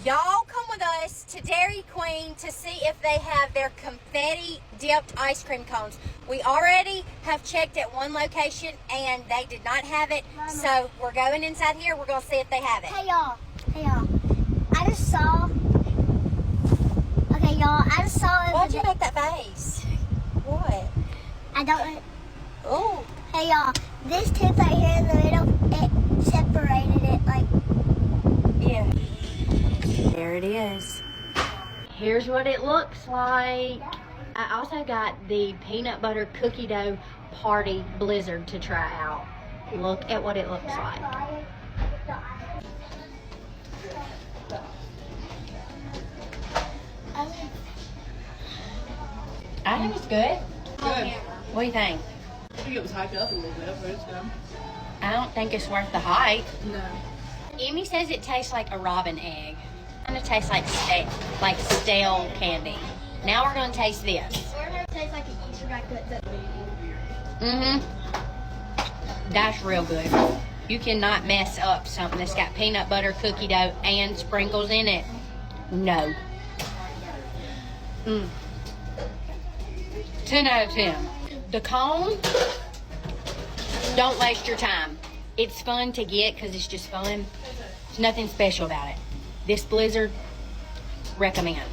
Y'all come with us to Dairy Queen to see if they have their confetti dipped ice cream cones. We already have checked at one location and they did not have it. Mama. So we're going inside here. We're going to see if they have it. Hey y'all. I just saw. Okay, y'all. I just saw. Why'd you make that face? What? I don't know. Oh. Hey y'all. This tip right here in the middle, it separated it like. Yeah. There it is. Here's what it looks like. I also got the peanut butter cookie dough party blizzard to try out. Look at what it looks like. I think it's good. Good. What do you think? I think it was hyped up a little bit, but it's good. I don't think it's worth the hype. No. Emmy says it tastes like a robin egg. Kind of tastes like stale candy. Now we're gonna taste this. Or it tastes like an Easter egg. That's real good. You cannot mess up something that's got peanut butter, cookie dough, and sprinkles in it. No. 10 out of 10. The cone, don't waste your time. It's fun to get because it's just fun. There's nothing special about it. This blizzard, recommend.